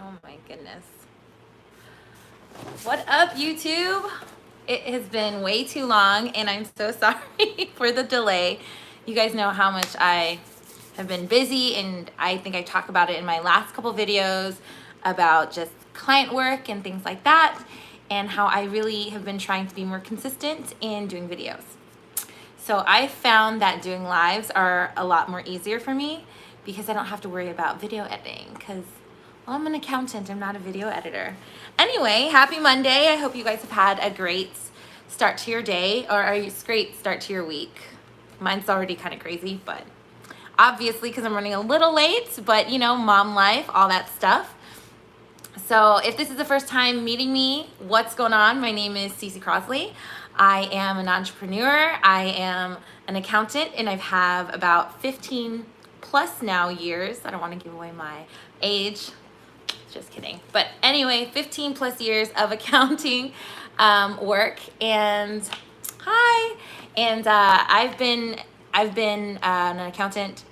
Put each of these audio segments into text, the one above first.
Oh my goodness. What up, YouTube? It has been way too long, and I'm so sorry for the delay. You guys know how much I have been busy, and I think I talked about it in my last couple videos about just client work and things like that, and how I really have been trying to be more consistent in doing videos. So I found that doing lives are a lot more easier for me because I don't have to worry about video editing because, well, I'm an accountant, I'm not a video editor. Anyway, happy Monday. I hope you guys have had a great start to your day, or a great start to your week. Mine's already kind of crazy, but obviously because I'm running a little late, but you know, mom life, all that stuff. So if this is the first time meeting me, what's going on? My name is Cece Crosley. I am an entrepreneur. I am an accountant, and I've have about 15 plus now years. I don't want to give away my age. Just kidding. But anyway, 15 plus years of accounting work. And hi. And I've been an accountant,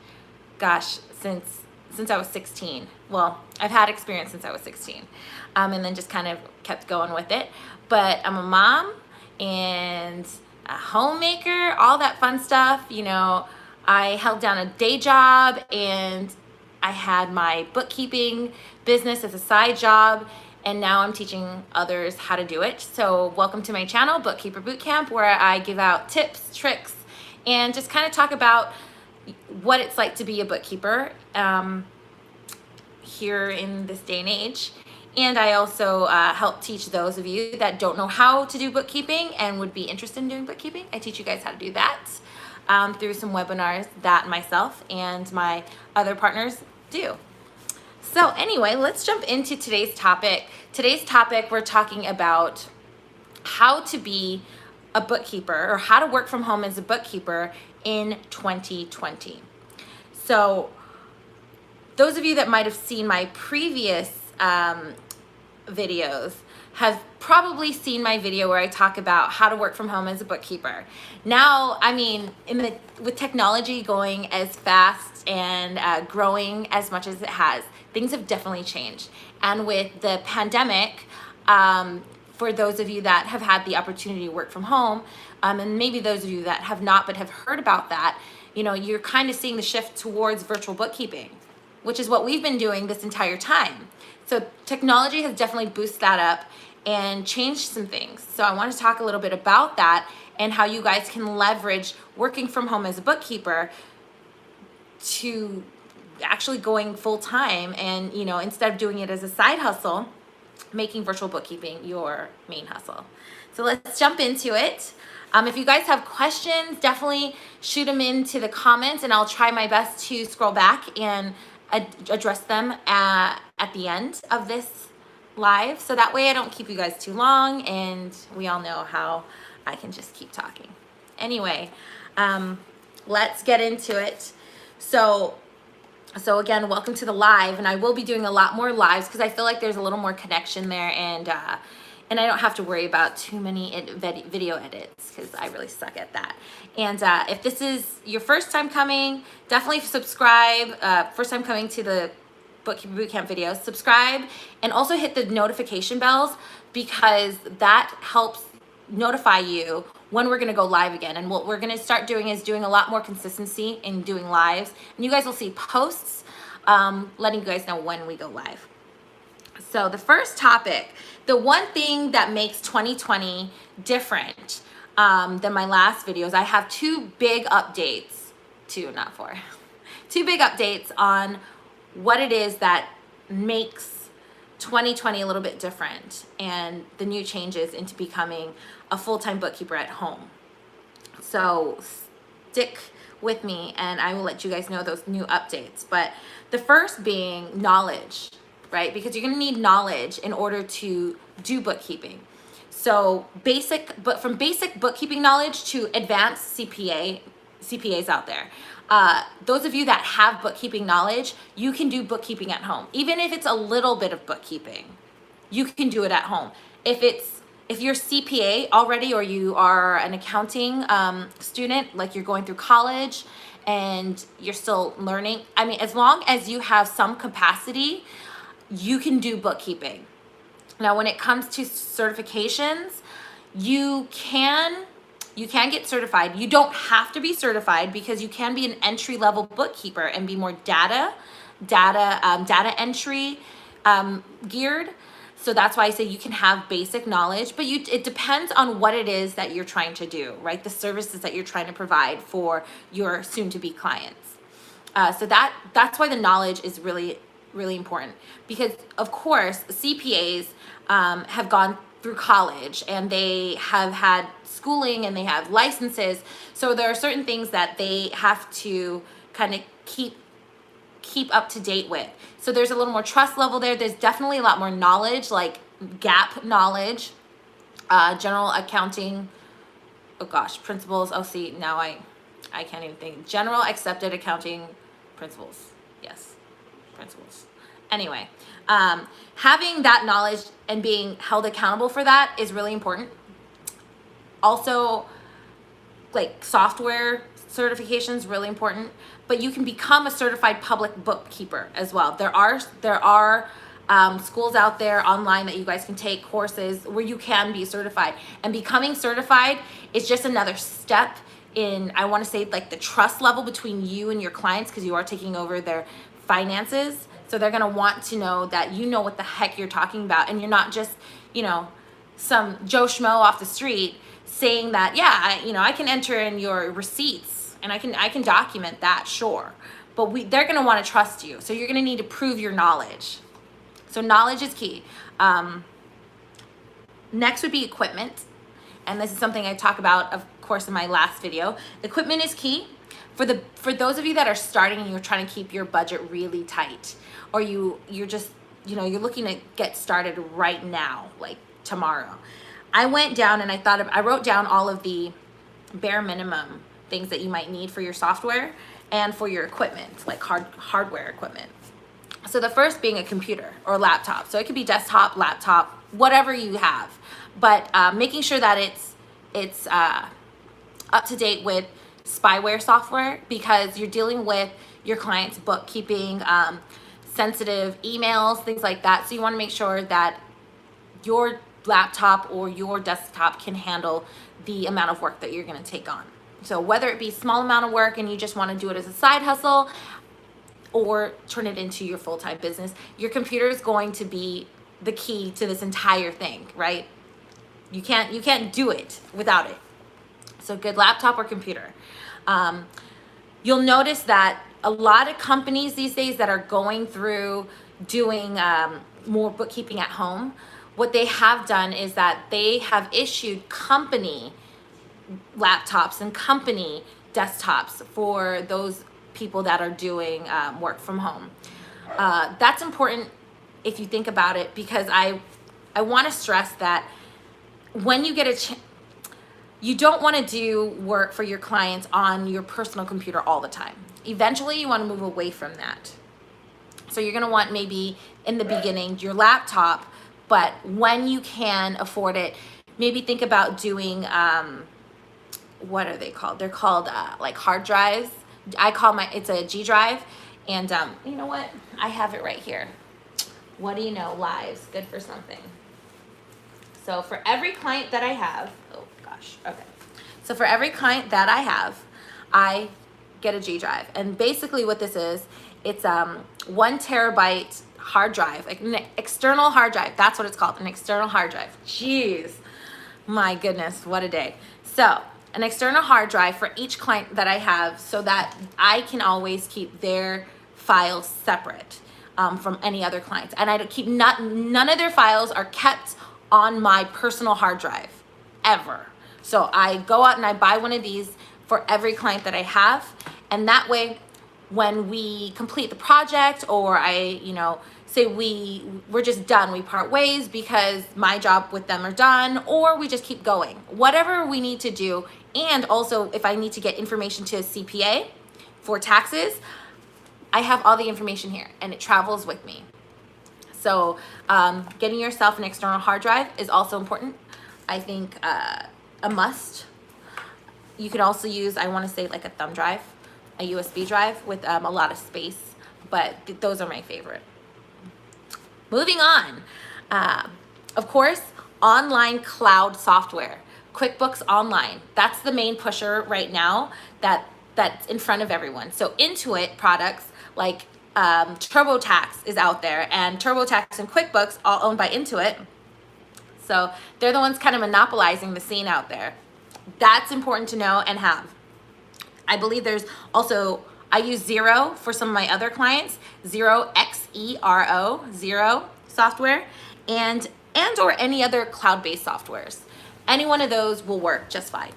gosh, since I was 16. Well, I've had experience since I was 16, and then just kind of kept going with it. But I'm a mom and a homemaker, all that fun stuff. You know, I held down a day job, and I had my bookkeeping business as a side job, and now I'm teaching others how to do it. So welcome to my channel, Bookkeeper Bootcamp, where I give out tips, tricks, and just kind of talk about what it's like to be a bookkeeper here in this day and age. And I also help teach those of you that don't know how to do bookkeeping and would be interested in doing bookkeeping. I teach you guys how to do that through some webinars that myself and my other partners do. So anyway, let's jump into today's topic. Today's topic, we're talking about how to be a bookkeeper, or how to work from home as a bookkeeper in 2020. So those of you that might have seen my previous videos have probably seen my video where I talk about how to work from home as a bookkeeper. Now, I mean, with technology going as fast and growing as much as it has, things have definitely changed. And with the pandemic, for those of you that have had the opportunity to work from home, and maybe those of you that have not but have heard about that, you know, you're kind of seeing the shift towards virtual bookkeeping, which is what we've been doing this entire time. So technology has definitely boosted that up and changed some things. So I want to talk a little bit about that and how you guys can leverage working from home as a bookkeeper to actually going full time, and, you know, instead of doing it as a side hustle, making virtual bookkeeping your main hustle. So let's jump into it. If you guys have questions, definitely shoot them into the comments, and I'll try my best to scroll back and address them at the end of this live. So that way I don't keep you guys too long, and we all know how I can just keep talking. Anyway, let's get into it. So again, welcome to the live, and I will be doing a lot more lives because I feel like there's a little more connection there, and I don't have to worry about too many video edits because I really suck at that. And if this is your first time coming, definitely subscribe. First time coming to the Bookkeeper Bootcamp videos, subscribe, and also hit the notification bells, because that helps notify you when we're going to go live again. And what we're going to start doing is doing a lot more consistency in doing lives, and you guys will see posts letting you guys know when we go live. So the first topic, the one thing that makes 2020 different than my last videos, I have two big updates, two big updates on what it is that makes 2020 a little bit different, and the new changes into becoming a full-time bookkeeper at home. So stick with me and I will let you guys know those new updates. But the first being knowledge, right? Because you're gonna need knowledge in order to do bookkeeping. So from basic bookkeeping knowledge to advanced CPAs out there. Those of you that have bookkeeping knowledge, you can do bookkeeping at home. Even if it's a little bit of bookkeeping, you can do it at home. If you're CPA already, or you are an accounting student, like you're going through college and you're still learning, I mean, as long as you have some capacity you can do bookkeeping. Now, when it comes to certifications, you can get certified. You don't have to be certified because you can be an entry-level bookkeeper and be more data entry geared. So that's why I say you can have basic knowledge, but it depends on what it is that you're trying to do, right? The services that you're trying to provide for your soon-to-be clients. So that's why the knowledge is really, really important, because of course CPAs have gone through college and they have had schooling and they have licenses. So there are certain things that they have to kind of keep up to date with. So there's a little more trust level there. There's definitely a lot more knowledge, like GAAP knowledge, general accounting, oh gosh, principles. Oh, see, now I can't even think. General accepted accounting principles. Yes, principles. Anyway, having that knowledge and being held accountable for that is really important. Also, like software certifications, really important, but you can become a certified public bookkeeper as well. There are schools out there online that you guys can take courses where you can be certified, and becoming certified is just another step in, I want to say, like the trust level between you and your clients, because you are taking over their finances. So they're going to want to know that you know what the heck you're talking about, and you're not just, some Joe Schmo off the street saying that, yeah, I can enter in your receipts and I can document that, sure. But they're going to want to trust you. So you're going to need to prove your knowledge. So knowledge is key. Next would be equipment. And this is something I talk about, of course, in my last video. Equipment is key. For those of you that are starting and you're trying to keep your budget really tight, or you're just, you're looking to get started right now, like tomorrow. I went down and I wrote down all of the bare minimum things that you might need for your software and for your equipment, like hardware equipment. So the first being a computer or laptop. So it could be desktop, laptop, whatever you have, but making sure that it's up to date with spyware software, because you're dealing with your clients' bookkeeping, sensitive emails, things like that. So you want to make sure that your laptop or your desktop can handle the amount of work that you're going to take on. So whether it be small amount of work and you just want to do it as a side hustle, or turn it into your full-time business, your computer is going to be the key to this entire thing, right? You can't do it without it. So good laptop or computer. You'll notice that a lot of companies these days that are going through doing more bookkeeping at home, what they have done is that they have issued company laptops and company desktops for those people that are doing work from home. That's important if you think about it, because I want to stress that when you get you don't want to do work for your clients on your personal computer all the time. Eventually you want to move away from that. So you're going to want, maybe in the beginning, your laptop, but when you can afford it, maybe think about doing, what are they called? They're called like hard drives. It's a G drive. And you know what? I have it right here. What do you know? Lives, good for something. So for every client that I have, oh gosh, okay. So for every client that I have, I get a G drive. And basically what this is, it's 1 terabyte hard drive, like an external hard drive. That's what it's called, an external hard drive. Jeez, my goodness, what a day. So an external hard drive for each client that I have, so that I can always keep their files separate from any other clients. And I keep none of their files are kept on my personal hard drive, ever. So I go out and I buy one of these for every client that I have. And that way, when we complete the project, or say we're just done, we part ways because my job with them are done, or we just keep going, whatever we need to do. And also, if I need to get information to a CPA for taxes, I have all the information here and it travels with me. So getting yourself an external hard drive is also important. I think a must. You could also use, I want to say, like a thumb drive, a USB drive with a lot of space, but those are my favorite. Moving on. Of course, online cloud software. QuickBooks Online. That's the main pusher right now that's in front of everyone. So Intuit products like TurboTax is out there, and TurboTax and QuickBooks, all owned by Intuit. So they're the ones kind of monopolizing the scene out there. That's important to know and have. I believe there's also, I use Xero for some of my other clients, Xero, Xero, Xero software, and or any other cloud-based softwares. Any one of those will work just fine.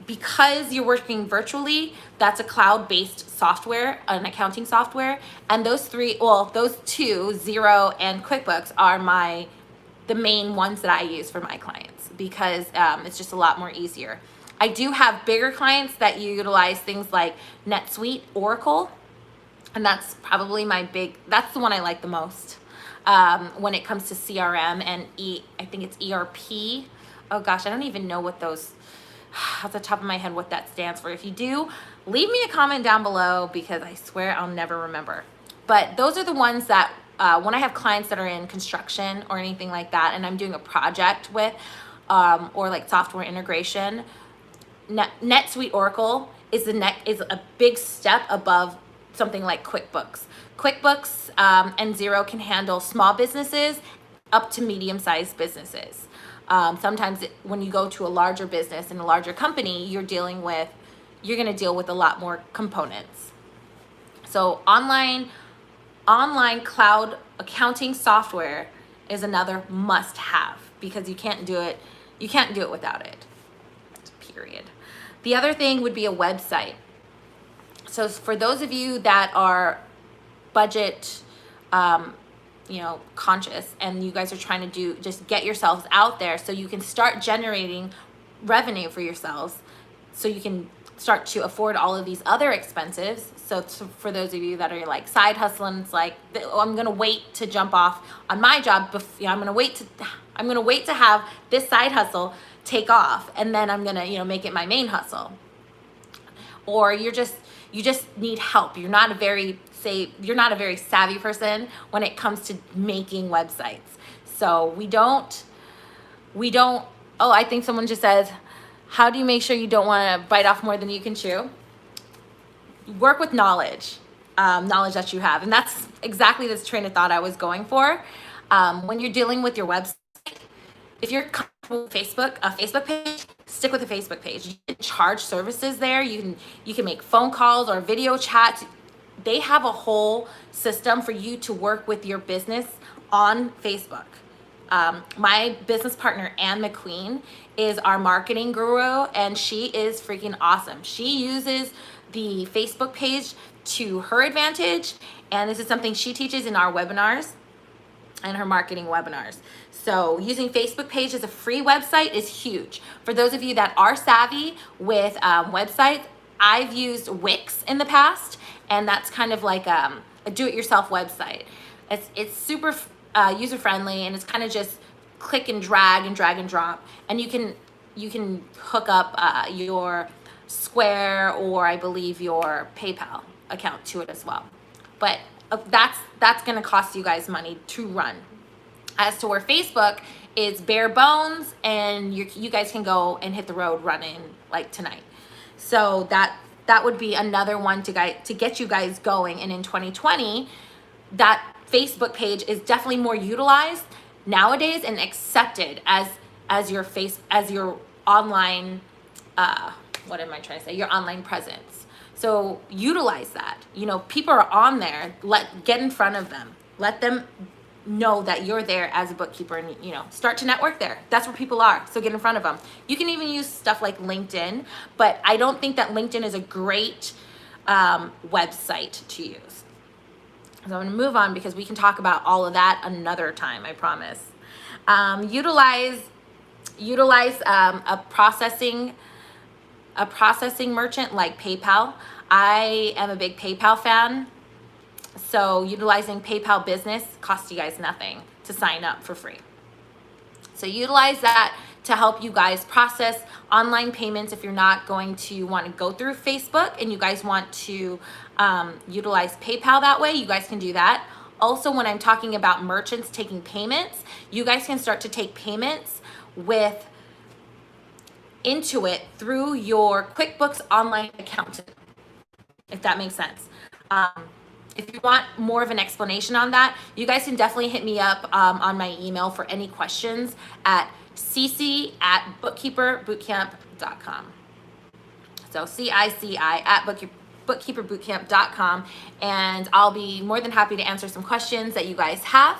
Because you're working virtually, that's a cloud-based software, an accounting software, and those two, Xero and QuickBooks, are the main ones that I use for my clients, because it's just a lot more easier. I do have bigger clients that utilize things like NetSuite, Oracle, and that's probably that's the one I like the most when it comes to CRM and I think it's ERP. Oh gosh, I don't even know what those, off the top of my head, what that stands for. If you do, leave me a comment down below, because I swear I'll never remember. But those are the ones that when I have clients that are in construction or anything like that, and I'm doing a project with, or like software integration, NetSuite Oracle is a big step above something like QuickBooks. QuickBooks and Xero can handle small businesses up to medium-sized businesses. Sometimes when you go to a larger business and a larger company, you're going to deal with a lot more components. So online cloud accounting software is another must-have, because you can't do it without it. Period. The other thing would be a website. So for those of you that are budget conscious, and you guys are trying to just get yourselves out there so you can start generating revenue for yourselves, so you can start to afford all of these other expenses. So for those of you that are like side hustling, it's like, I'm gonna wait to jump off on my job. I'm gonna wait to have this side hustle take off, and then I'm gonna make it my main hustle. Or you just need help. You're not a very savvy person when it comes to making websites. So we don't. Oh, I think someone just says, how do you make sure you don't want to bite off more than you can chew? Work with knowledge that you have. And that's exactly this train of thought I was going for. When you're dealing with your website, if you're comfortable with a Facebook page, stick with a Facebook page. You can charge services there. You can make phone calls or video chats. They have a whole system for you to work with your business on Facebook. My business partner, Ann McQueen, is our marketing guru, and she is freaking awesome. She uses the Facebook page to her advantage, and this is something she teaches in our webinars and her marketing webinars. So using Facebook page as a free website is huge. For those of you that are savvy with websites, I've used Wix in the past, and that's kind of like a do-it-yourself website. It's super user-friendly, and it's kind of just click and drag and drop, and you can hook up your Square, or I believe your PayPal account to it as well. But that's going to cost you guys money to run. As to where Facebook is bare bones, and you guys can go and hit the road running like tonight. So that would be another one to get you guys going. And in 2020, that Facebook page is definitely more utilized nowadays and accepted as your online what am I trying to say? Your online presence. So utilize that. People are on there. Get in front of them. Let them know that you're there as a bookkeeper, and start to network there. That's where people are. So get in front of them. You can even use stuff like LinkedIn, but I don't think that LinkedIn is a great website to use. So I'm going to move on, because we can talk about all of that another time, I promise. Utilize a processing merchant like PayPal. I am a big PayPal fan. So utilizing PayPal Business costs you guys nothing to sign up for free. So utilize that to help you guys process online payments. If you're not going to want to go through Facebook and you guys want to utilize PayPal that way, you guys can do that. Also, when I'm talking about merchants taking payments, you guys can start to take payments with Intuit through your QuickBooks Online accountant, if that makes sense. If you want more of an explanation on that, you guys can definitely hit me up on my email for any questions at cc@bookkeeperbootcamp.com. So CICI@bookkeeperbootcamp.com, and I'll be more than happy to answer some questions that you guys have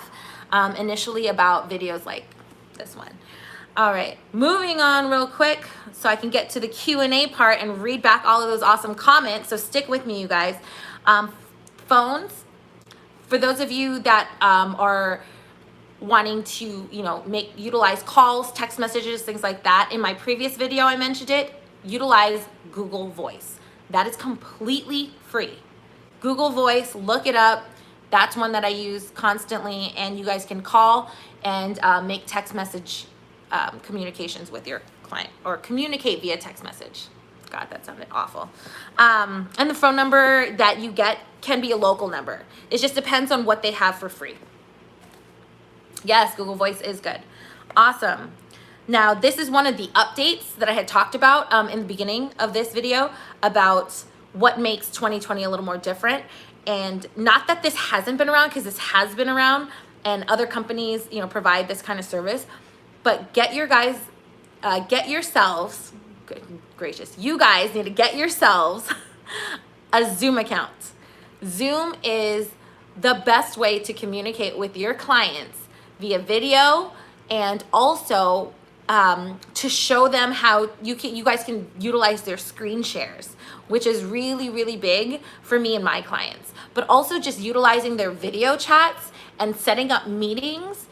initially about videos like this one. All right, moving on real quick so I can get to the Q&A part and read back all of those awesome comments. So stick with me, you guys. Phones, for those of you that are wanting to, utilize calls, text messages, things like that. In my previous video, I mentioned it. Utilize Google Voice. That is completely free. Google Voice, look it up. That's one that I use constantly, and you guys can call and make text message communications with your client, or communicate via text message. God, that sounded awful. And the phone number that you get can be a local number. It just depends on what they have for free. Yes, Google Voice is good. Awesome. Now, this is one of the updates that I had talked about in the beginning of this video about what makes 2020 a little more different. And not that this hasn't been around, because this has been around and other companies, provide this kind of service. But get yourselves, good gracious, you guys need to get yourselves a Zoom account. Zoom is the best way to communicate with your clients via video, and also to show them how you guys can utilize their screen shares, which is really, really big for me and my clients. But also just utilizing their video chats and setting up meetings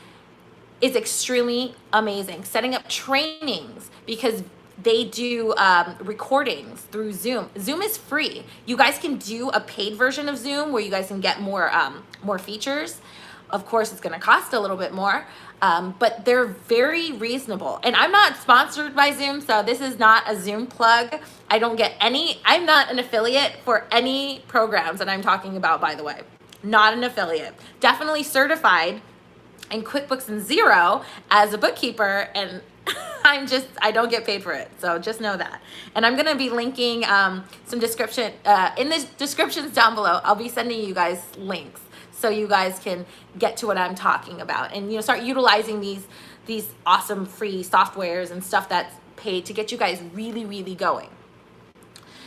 is extremely amazing. Setting up trainings, because they do recordings through Zoom. Zoom is free. You guys can do a paid version of Zoom where you guys can get more features. Of course, it's going to cost a little bit more, but they're very reasonable. And I'm not sponsored by Zoom, so this is not a Zoom plug. I'm not an affiliate for any programs that I'm talking about, by the way. Not an affiliate. Definitely certified in QuickBooks and Xero as a bookkeeper, and I don't get paid for it, so just know that. And I'm gonna be linking some description in the descriptions down below. I'll be sending you guys links so you guys can get to what I'm talking about, and start utilizing these awesome free softwares and stuff that's paid to get you guys really, really going.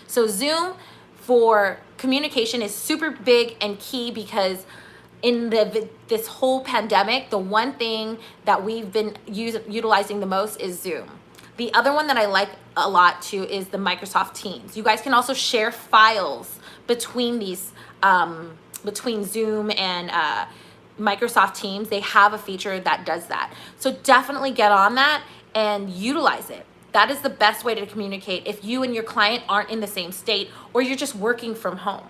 So Zoom for communication is super big and key, because in this whole pandemic, the one thing that we've been utilizing the most is Zoom. The other one that I like a lot too is the Microsoft Teams. You guys can also share files between these, between Zoom and Microsoft Teams. They have a feature that does that. So definitely get on that and utilize it. That is the best way to communicate if you and your client aren't in the same state, or you're just working from home.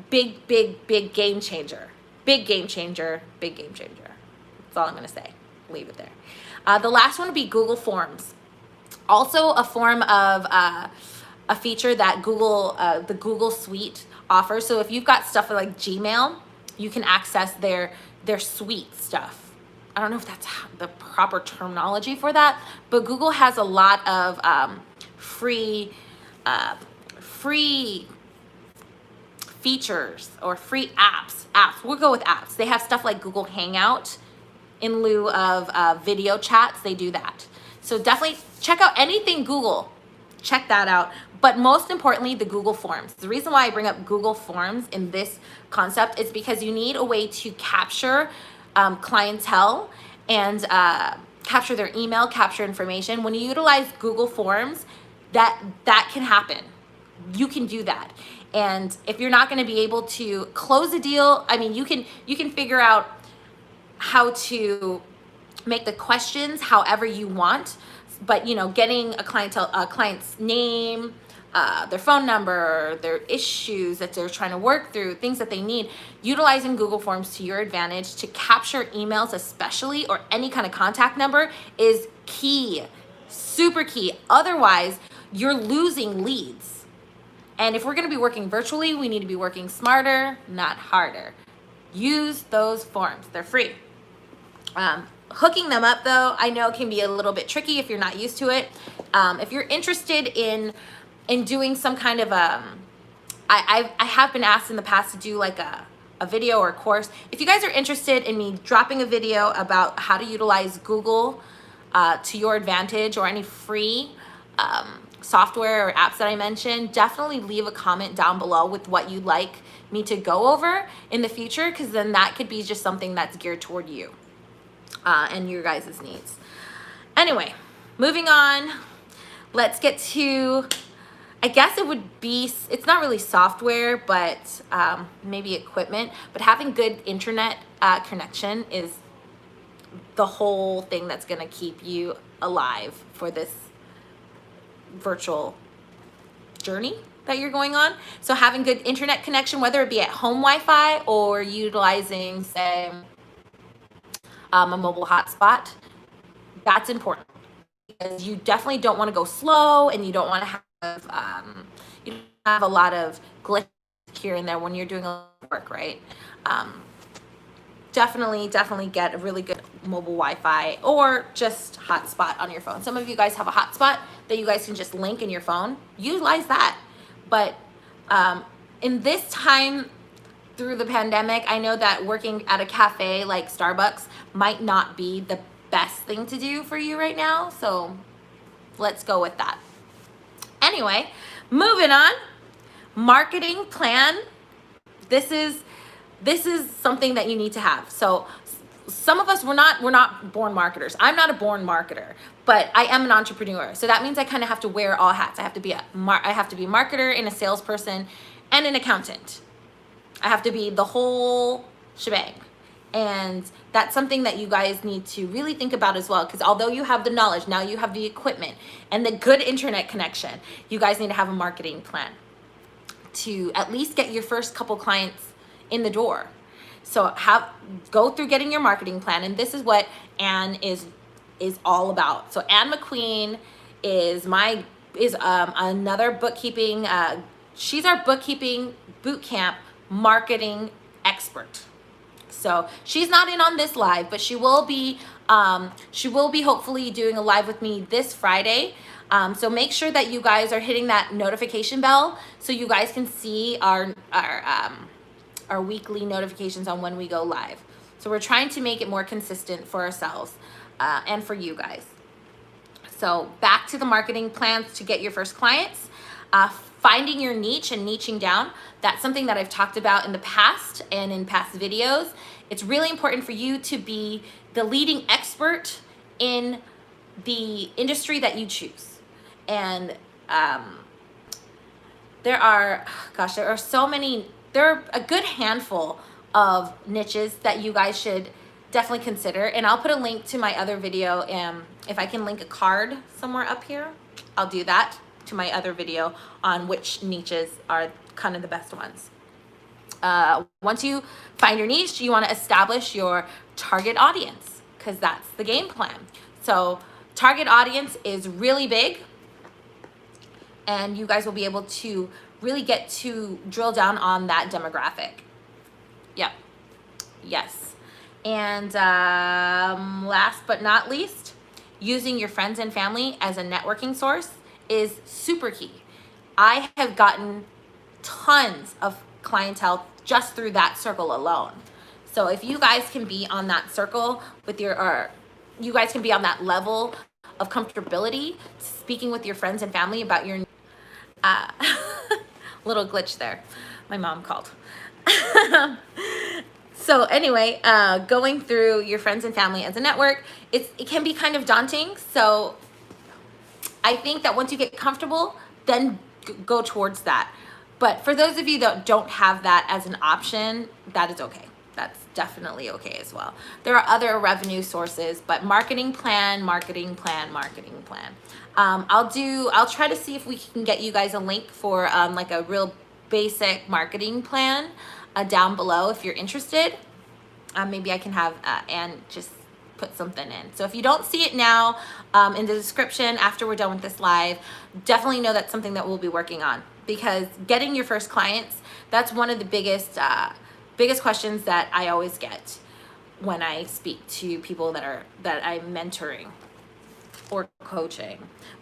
Big, big, big game changer. Big game changer, big game changer. That's all I'm gonna say. Leave it there. The last one would be Google Forms. Also a form of a feature that the Google Suite offers. So if you've got stuff like Gmail, you can access their suite stuff. I don't know if that's the proper terminology for that, but Google has a lot of free features or free apps. We'll go with apps. They have stuff like Google Hangout in lieu of video chats. They do that. So definitely check out anything Google. Check that out. But most importantly, the Google Forms. The reason why I bring up Google Forms in this concept is because you need a way to capture clientele and capture their email, capture information. When you utilize Google Forms, that can happen. You can do that. And if you're not going to be able to close a deal, I mean, you can figure out how to make the questions however you want, but getting a client's name, their phone number, their issues that they're trying to work through, things that they need, utilizing Google Forms to your advantage to capture emails especially, or any kind of contact number, is key, super key. Otherwise, you're losing leads. And if we're going to be working virtually, we need to be working smarter, not harder. Use those forms. They're free. Hooking them up, though, I know can be a little bit tricky if you're not used to it. If you're interested in doing some kind of I have been asked in the past to do like a video or a course. If you guys are interested in me dropping a video about how to utilize Google to your advantage, or any free software or apps that I mentioned, definitely leave a comment down below with what you'd like me to go over in the future, because then that could be just something that's geared toward you and your guys' needs. Anyway, moving on, let's get to, I guess it would be, it's not really software, but maybe equipment, but having good internet connection is the whole thing that's gonna keep you alive for this virtual journey that you're going on. So having good internet connection, whether it be at home Wi-Fi or utilizing, say, a mobile hotspot, that's important, because you definitely don't want to go slow, and you don't want to have a lot of glitch here and there when you're doing a lot of work, right? Definitely get a really good mobile Wi-Fi, or just hotspot on your phone. Some of you guys have a hotspot that you guys can just link in your phone. Utilize that. But in this time through the pandemic, I know that working at a cafe like Starbucks might not be the best thing to do for you right now. So let's go with that. Anyway, moving on. Marketing plan. This is something that you need to have. So some of us, we're not born marketers. I'm not a born marketer, but I am an entrepreneur. So that means I kind of have to wear all hats. I have to be a marketer and a salesperson and an accountant. I have to be the whole shebang. And that's something that you guys need to really think about as well, because although you have the knowledge, now you have the equipment and the good internet connection, you guys need to have a marketing plan to at least get your first couple clients in the door. So go through getting your marketing plan, and this is what Anne is all about. So Anne McQueen is another bookkeeping. She's our bookkeeping bootcamp marketing expert. So she's not in on this live, but she will be hopefully doing a live with me this Friday. So make sure that you guys are hitting that notification bell so you guys can see our weekly notifications on when we go live. So we're trying to make it more consistent for ourselves and for you guys. So back to the marketing plans to get your first clients. Finding your niche and niching down. That's something that I've talked about in the past and in past videos. It's really important for you to be the leading expert in the industry that you choose. And there are a good handful of niches that you guys should definitely consider. And I'll put a link to my other video. If I can link a card somewhere up here, I'll do that, to my other video on which niches are kind of the best ones. Once you find your niche, you want to establish your target audience, because that's the game plan. So target audience is really big, and you guys will be able to really get to drill down on that demographic. Yep. Yes. And last but not least, using your friends and family as a networking source is super key. I have gotten tons of clientele just through that circle alone. So if you guys can be on that circle with you guys can be on that level of comfortability speaking with your friends and family about your little glitch there. My mom called. So anyway, going through your friends and family as a network, it can be kind of daunting. So I think that once you get comfortable, then go towards that. But for those of you that don't have that as an option, that is okay. That's definitely okay as well. There are other revenue sources, but marketing plan. I'll try to see if we can get you guys a link for like a real basic marketing plan down below if you're interested. Maybe I can have Anne just put something in. So if you don't see it now, in the description after we're done with this live, definitely know that's something that we'll be working on, because getting your first clients, that's one of the biggest biggest questions that I always get when I speak to people that I'm mentoring or coaching.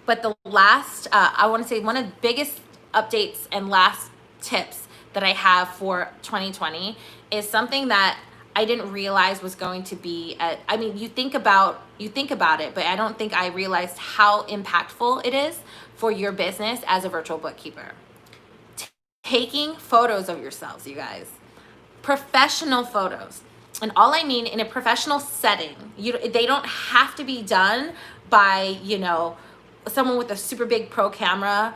But the last, I want to say one of the biggest updates and last tips that I have for 2020 is something that I didn't realize was going to be I mean, you think about it, but I don't think I realized how impactful it is for your business as a virtual bookkeeper. Taking photos of yourselves, you guys. Professional photos. And all I mean in a professional setting, they don't have to be done by, someone with a super big pro camera.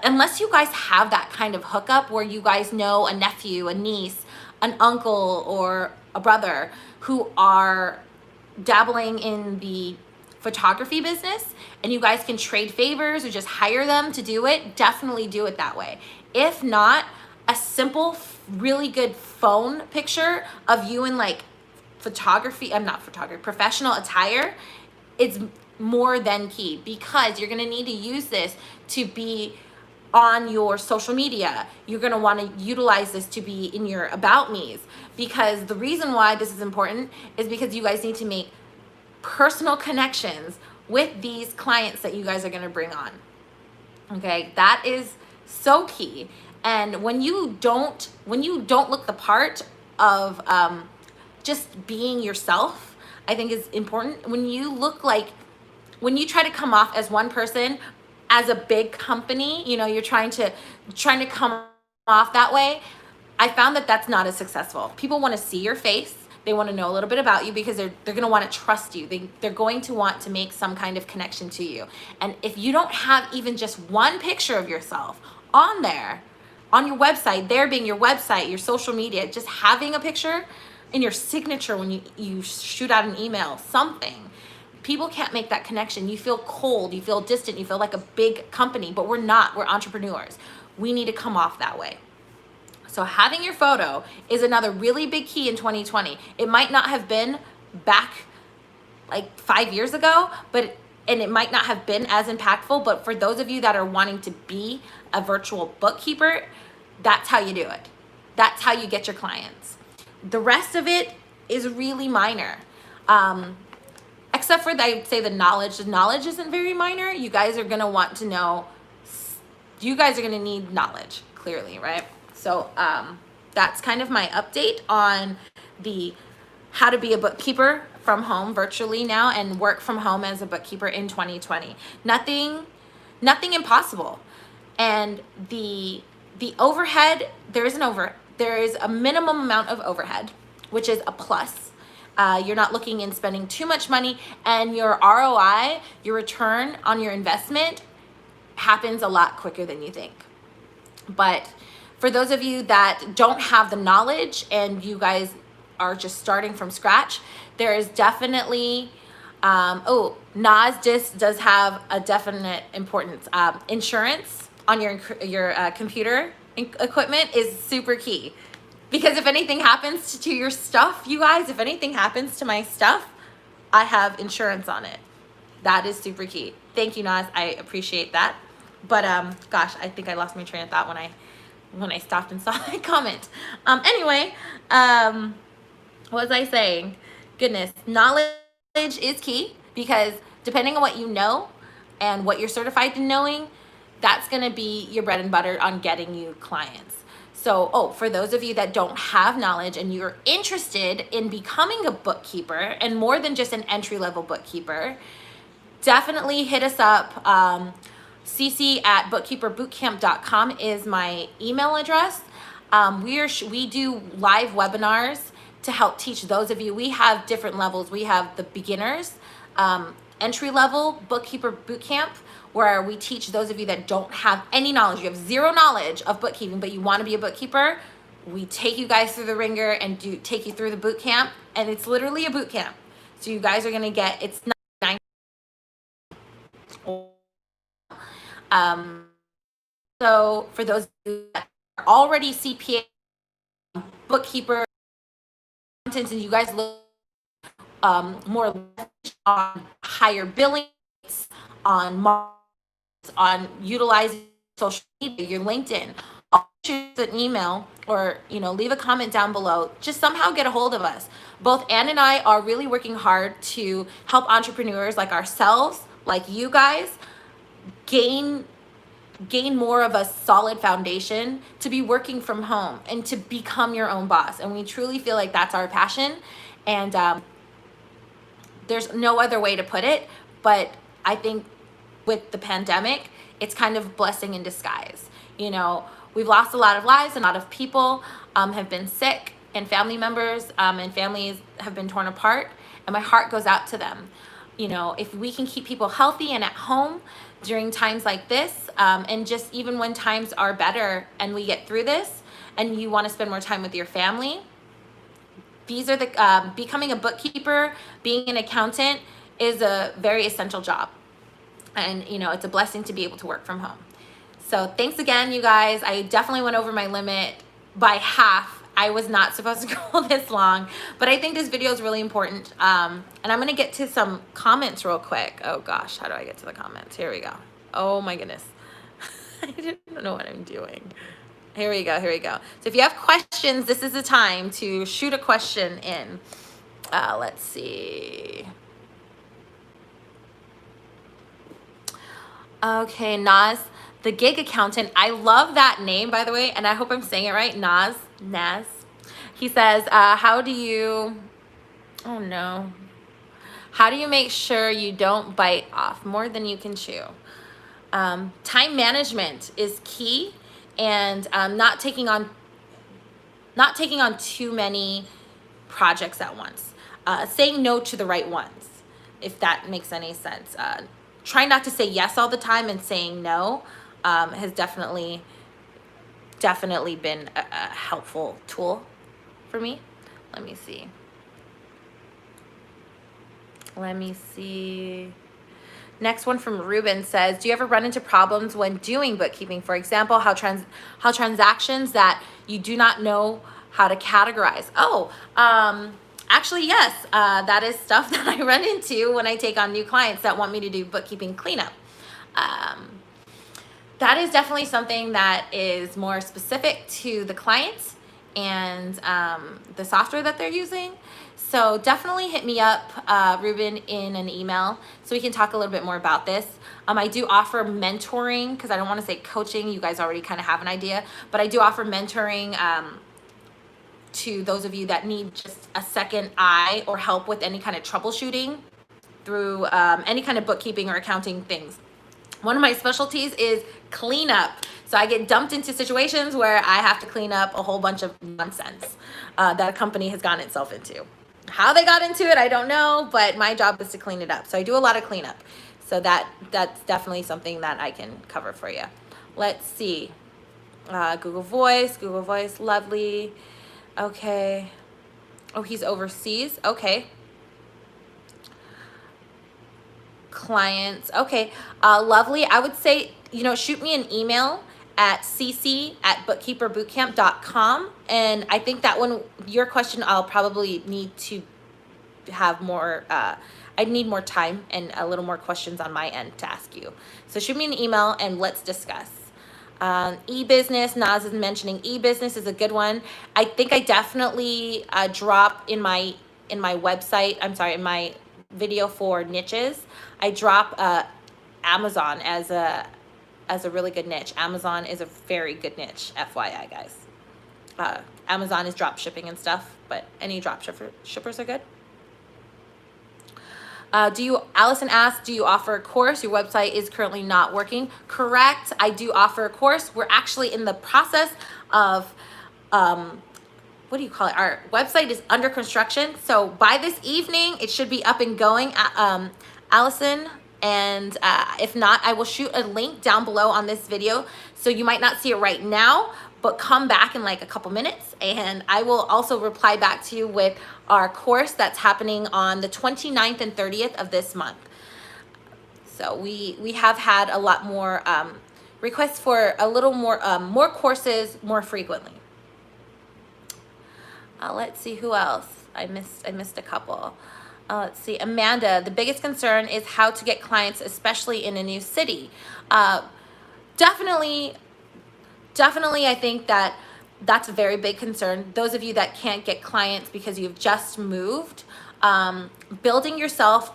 Unless you guys have that kind of hookup where you guys know a nephew, a niece, an uncle, or a brother who are dabbling in the photography business and you guys can trade favors or just hire them to do it, definitely do it that way. If not, a simple, really good phone picture of you in like professional attire is more than key, because you're gonna need to use this to be on your social media. You're gonna wanna utilize this to be in your about me's, because the reason why this is important is because you guys need to make personal connections with these clients that you guys are gonna bring on. Okay, that is so key. And when you don't look the part of just being yourself, I think is important. When you try to come off as one person, as a big company, you're trying to come off that way, I found that that's not as successful. People want to see your face. They want to know a little bit about you because they're going to want to trust you. They're going to want to make some kind of connection to you. And if you don't have even just one picture of yourself on there, on your website, there being your website, your social media, just having a picture in your signature when you shoot out an email, something, people can't make that connection. You feel cold, you feel distant, you feel like a big company, but we're not. We're entrepreneurs. We need to come off that way. So having your photo is another really big key in 2020. It might not have been back like 5 years ago, and it might not have been as impactful, but for those of you that are wanting to be a virtual bookkeeper, that's how you do it. That's how you get your clients. The rest of it is really minor. Except for, I'd say, the knowledge. The knowledge isn't very minor. You guys are gonna want to know, you guys are gonna need knowledge, clearly, right? So that's kind of my update on the how to be a bookkeeper from home virtually now and work from home as a bookkeeper in 2020. Nothing impossible. And the overhead, there is a minimum amount of overhead, which is a plus. You're not looking in spending too much money, and your ROI, your return on your investment, happens a lot quicker than you think. But for those of you that don't have the knowledge and you guys are just starting from scratch, there is definitely, NAS does have a definite importance. Insurance on your computer equipment is super key. Because if anything happens to your stuff, you guys, if anything happens to my stuff, I have insurance on it. That is super key. Thank you, Naz. I appreciate that. But gosh, I think I lost my train of thought when I stopped and saw that comment. Anyway, what was I saying? Goodness, knowledge is key, because depending on what you know and what you're certified in knowing, that's gonna be your bread and butter on getting you clients. So, for those of you that don't have knowledge and you're interested in becoming a bookkeeper, and more than just an entry-level bookkeeper, definitely hit us up. cc@bookkeeperbootcamp.com is my email address. We do live webinars to help teach those of you. We have different levels. We have the beginners, entry-level bookkeeper bootcamp, where we teach those of you that don't have any knowledge. You have zero knowledge of bookkeeping, but you want to be a bookkeeper. We take you guys through the ringer and take you through the boot camp, and it's literally a boot camp. So you guys are gonna get, it's not so for those of you that are already CPA bookkeeper and you guys look more on higher billings, on utilizing social media, your LinkedIn, shoot an email or, leave a comment down below. Just somehow get a hold of us. Both Ann and I are really working hard to help entrepreneurs like ourselves, like you guys, gain more of a solid foundation to be working from home and to become your own boss. And we truly feel like that's our passion. And there's no other way to put it. But I think with the pandemic, it's kind of a blessing in disguise. We've lost a lot of lives, and a lot of people have been sick, and family members and families have been torn apart. And my heart goes out to them. If we can keep people healthy and at home during times like this, and just even when times are better and we get through this and you want to spend more time with your family, these are the becoming a bookkeeper, being an accountant is a very essential job. And, it's a blessing to be able to work from home. So thanks again, you guys. I definitely went over my limit by half. I was not supposed to go this long, but I think this video is really important. And I'm going to get to some comments real quick. Oh gosh, how do I get to the comments? Here we go. Oh my goodness. I didn't know what I'm doing. Here we go. So if you have questions, this is the time to shoot a question in. Let's see. Okay, Naz, the gig accountant. I love that name, by the way, and I hope I'm saying it right. Naz. He says, how do you make sure you don't bite off more than you can chew? Time management is key, and not taking on too many projects at once. Saying no to the right ones, if that makes any sense. Trying not to say yes all the time, and saying no has definitely been a helpful tool for me. Let me see. Next one from Ruben says, do you ever run into problems when doing bookkeeping? For example, how transactions that you do not know how to categorize. Actually, yes. That is stuff that I run into when I take on new clients that want me to do bookkeeping cleanup. That is definitely something that is more specific to the clients and the software that they're using. So definitely hit me up, Ruben, in an email so we can talk a little bit more about this. I do offer mentoring, because I don't want to say coaching. You guys already kind of have an idea, but I do offer mentoring to those of you that need just a second eye or help with any kind of troubleshooting through any kind of bookkeeping or accounting things. One of my specialties is cleanup. So I get dumped into situations where I have to clean up a whole bunch of nonsense that a company has gotten itself into. How they got into it, I don't know, but my job is to clean it up. So I do a lot of cleanup. So that's definitely something that I can cover for you. Let's see. Google Voice, lovely. Okay. Oh, he's overseas. Okay. Clients. Okay. Lovely. I would say, shoot me an email at cc@bookkeeperbootcamp.com. And I think that one, your question, I'll probably need to have more, I need more time and a little more questions on my end to ask you. So shoot me an email and let's discuss. E-business, Naz is mentioning e-business is a good one. I think I definitely drop in my website, in my video for niches, I drop Amazon as a really good niche. Amazon is a very good niche, FYI, guys. Amazon is drop shipping and stuff, but any drop shippers are good. Allison asked, do you offer a course? Your website is currently not working. Correct. I do offer a course. We're actually in the process of, what do you call it? Our website is under construction. So by this evening, it should be up and going, Allison. And if not, I will shoot a link down below on this video. So you might not see it right now, but come back in like a couple minutes. And I will also reply back to you with our course that's happening on the 29th and 30th of this month. So we have had a lot more requests for a little more, more courses more frequently. Let's see who else. I missed a couple. Let's see, Amanda, the biggest concern is how to get clients, especially in a new city. Definitely definitely, I think that that's a very big concern. Those of you that can't get clients because you've just moved, building yourself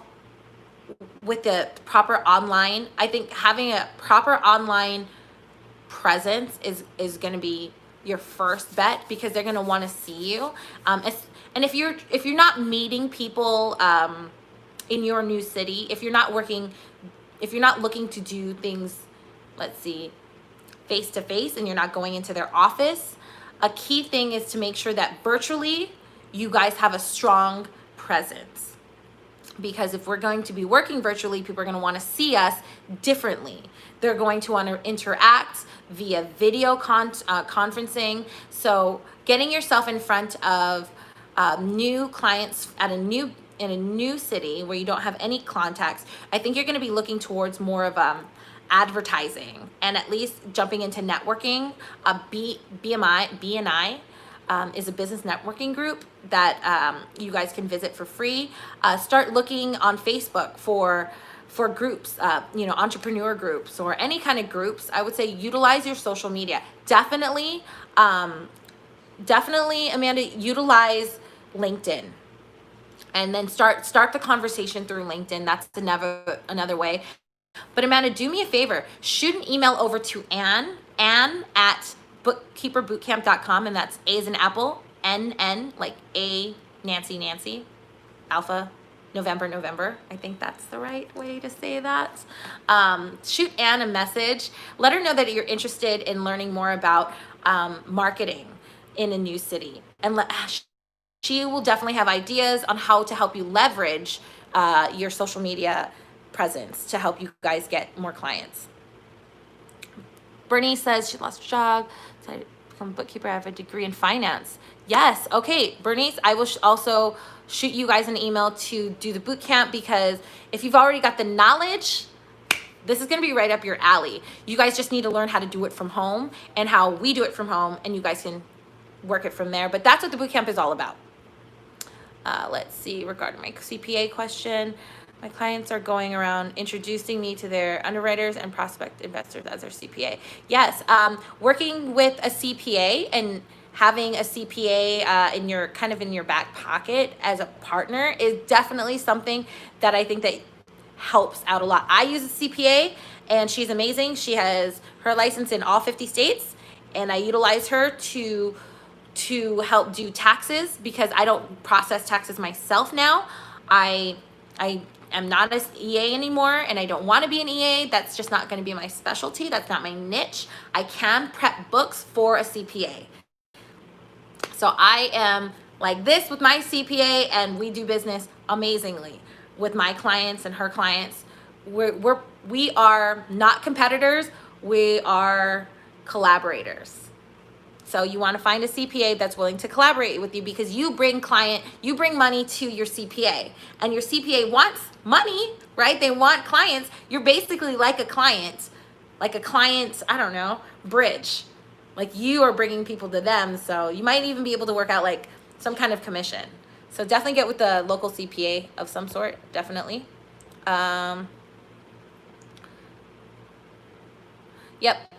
with the proper online, I think having a proper online presence is going to be your first bet, because they're going to want to see you. And if you're not meeting people in your new city, if you're not looking to do things, let's see, face to face, and you're not going into their office, a key thing is to make sure that virtually you guys have a strong presence. Because if we're going to be working virtually, people are going to want to see us differently. They're going to want to interact via video conferencing. So getting yourself in front of new clients in a new city where you don't have any contacts, I think you're going to be looking towards more of advertising, and at least jumping into networking. BNI is a business networking group that you guys can visit for free. Start looking on Facebook for groups, entrepreneur groups or any kind of groups. I would say utilize your social media. Definitely, Amanda, utilize LinkedIn. And then start the conversation through LinkedIn. That's another way. But Amanda, do me a favor. Shoot an email over to Ann at bookkeeperbootcamp.com, and that's A as in apple, N, like A, Nancy, Alpha, November. I think that's the right way to say that. Shoot Ann a message. Let her know that you're interested in learning more about marketing in a new city. And she will definitely have ideas on how to help you leverage your social media presence to help you guys get more clients. Bernice says she lost her job, decided to become a bookkeeper. I have a degree in finance. Yes. Okay, Bernice, I will also shoot you guys an email to do the boot camp, because if you've already got the knowledge, this is going to be right up your alley. You guys just need to learn how to do it from home and how we do it from home, and you guys can work it from there. But that's what the boot camp is all about. Let's see, regarding my CPA question. My clients are going around introducing me to their underwriters and prospect investors as their CPA. Yes, working with a CPA and having a CPA in your back pocket as a partner is definitely something that I think that helps out a lot. I use a CPA, and she's amazing. She has her license in all 50 states, and I utilize her to help do taxes, because I don't process taxes myself now. I am not an EA anymore, and I don't want to be an EA. That's just not going to be my specialty. That's not my niche. I can prep books for a CPA. So I am like this with my CPA, and we do business amazingly with my clients and her clients. We are not competitors. We are collaborators. So you want to find a CPA that's willing to collaborate with you, because you bring money to your CPA, and your CPA wants money, right? They want clients. You're basically like a client, I don't know, bridge. Like, you are bringing people to them. So you might even be able to work out like some kind of commission. So definitely get with a local CPA of some sort. Definitely. Yep.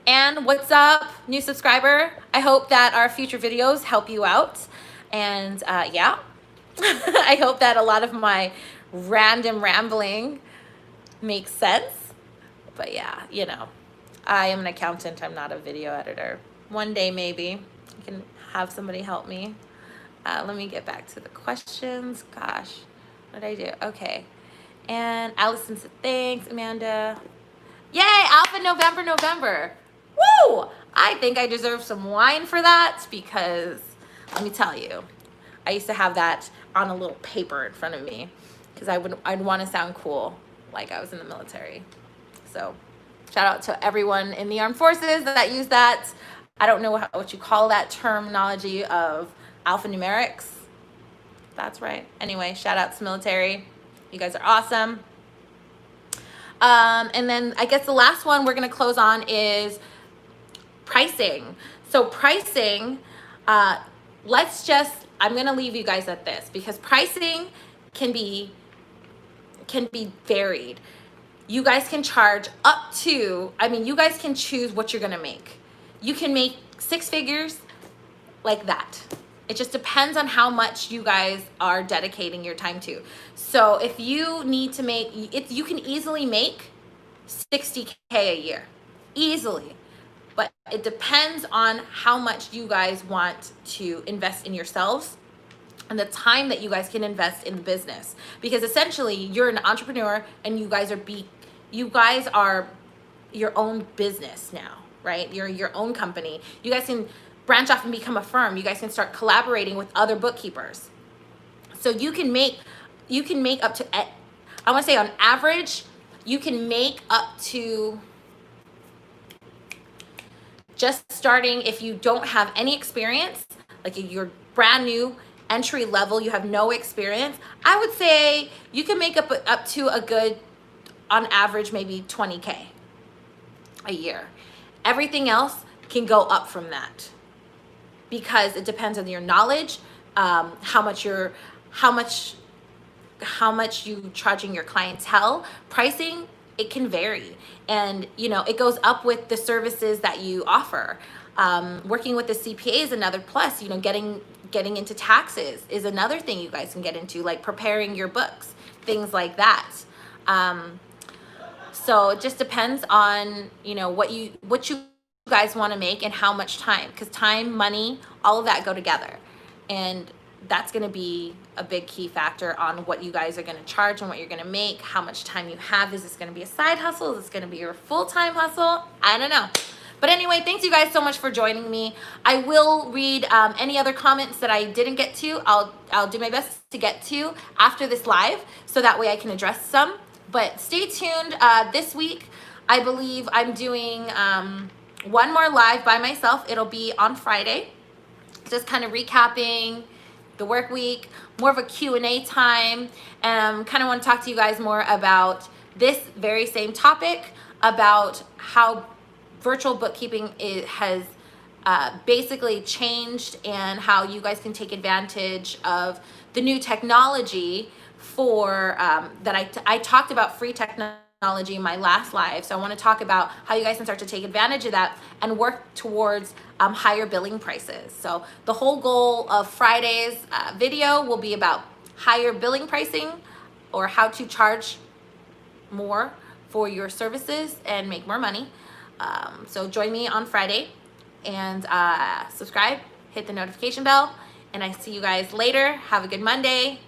And what's up, new subscriber? I hope that our future videos help you out. And yeah, I hope that a lot of my random rambling makes sense. But yeah, I am an accountant. I'm not a video editor. One day, maybe I can have somebody help me. Let me get back to the questions. Gosh, what did I do? Okay. And Allison said, thanks, Amanda. Yay, Alpha November. Woo! I think I deserve some wine for that, because let me tell you, I used to have that on a little paper in front of me, because I'd want to sound cool, like I was in the military. So shout out to everyone in the armed forces that use that. I don't know what you call that terminology of alphanumerics. That's right. Anyway, shout out to military. You guys are awesome. And then I guess the last one we're going to close on is pricing. So pricing, I'm going to leave you guys at this, because pricing can be varied. you guys can charge up to, I mean, you guys can choose what you're gonna make. You can make 6 figures like that. It just depends on how much you guys are dedicating your time to. So if you need to make it, you can easily make 60K a year, easily. But it depends on how much you guys want to invest in yourselves and the time that you guys can invest in the business. Because essentially you're an entrepreneur and you guys are your own business now, right? You're your own company. You guys can branch off and become a firm. You guys can start collaborating with other bookkeepers. So you can make up to, I want to say on average, you can make up to, just starting, if you don't have any experience, like you're brand new, entry level, you have no experience, I would say you can make up to a good, on average, maybe 20K a year. Everything else can go up from that because it depends on your knowledge, how much you charging your clientele. Pricing, it can vary, and it goes up with the services that you offer. Working with the CPA is another plus. Getting into taxes is another thing you guys can get into, like preparing your books, things like that. So it just depends on what you guys want to make and how much time, because time, money, all of that go together, and that's going to be a big key factor on what you guys are going to charge and what you're going to make, how much time you have. Is this going to be a side hustle? Is this going to be your full-time hustle? I don't know. But anyway, thanks you guys so much for joining me. I will read any other comments that I didn't get to. I'll do my best to get to after this live, so that way I can address some. But stay tuned. This week, I believe I'm doing one more live by myself. It'll be on Friday, just kind of recapping the work week, more of a Q&A time, and kind of want to talk to you guys more about this very same topic, about how virtual bookkeeping has basically changed, and how you guys can take advantage of the new technology for that I talked about free technology in my last live. So I want to talk about how you guys can start to take advantage of that and work towards higher billing prices. So the whole goal of Friday's video will be about higher billing pricing, or how to charge more for your services and make more money. So join me on Friday, and subscribe, hit the notification bell, and I see you guys later. Have a good Monday.